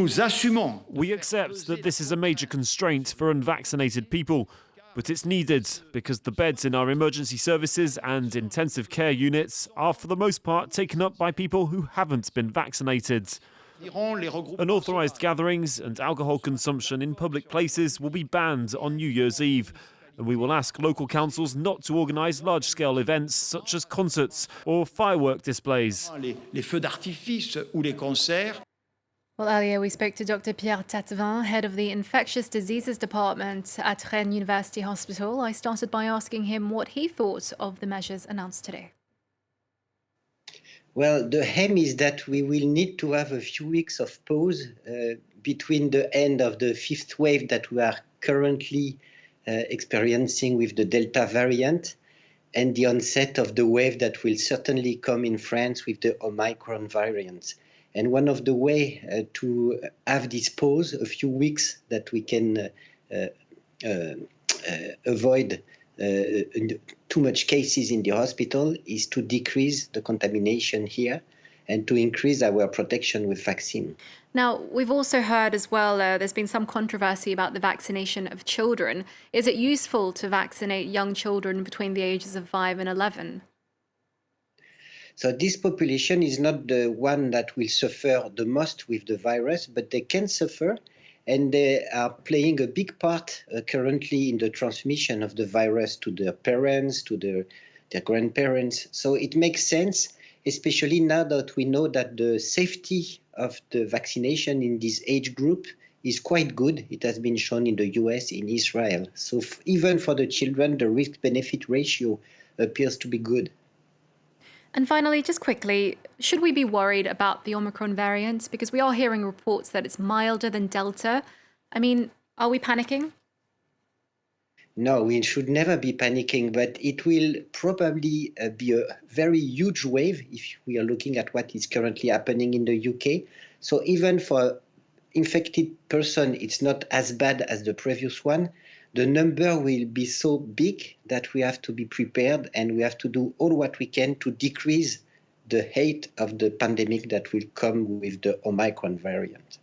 We accept that this is a major constraint for unvaccinated people, but it's needed because the beds in our emergency services and intensive care units are for the most part taken up by people who haven't been vaccinated. Unauthorised gatherings and alcohol consumption in public places will be banned on New Year's Eve. And we will ask local councils not to organise large-scale events such as concerts or firework displays. Well, earlier we spoke to Dr. Pierre Tattevin, head of the Infectious Diseases Department at Rennes University Hospital. I started by asking him what he thought of the measures announced today. Well, the aim is that we will need to have a few weeks of pause between the end of the fifth wave that we are currently experiencing with the Delta variant and the onset of the wave that will certainly come in France with the Omicron variant. And one of the ways to have this pause, a few weeks, that we can avoid too much cases in the hospital, is to decrease the contamination here and to increase our protection with vaccine. Now, we've also heard as well, there's been some controversy about the vaccination of children. Is it useful to vaccinate young children between the ages of 5 and 11? So this population is not the one that will suffer the most with the virus, but they can suffer, and they are playing a big part currently in the transmission of the virus to their parents, to their grandparents. So it makes sense, especially now that we know that the safety of the vaccination in this age group is quite good. It has been shown in the US, in Israel. So even for the children, the risk-benefit ratio appears to be good. And finally, just quickly, should we be worried about the Omicron variant? Because we are hearing reports that it's milder than Delta. I mean, are we panicking? No, we should never be panicking, but it will probably be a very huge wave if we are looking at what is currently happening in the UK. So even for infected person, it's not as bad as the previous one. The number will be so big that we have to be prepared, and we have to do all what we can to decrease the height of the pandemic that will come with the Omicron variant.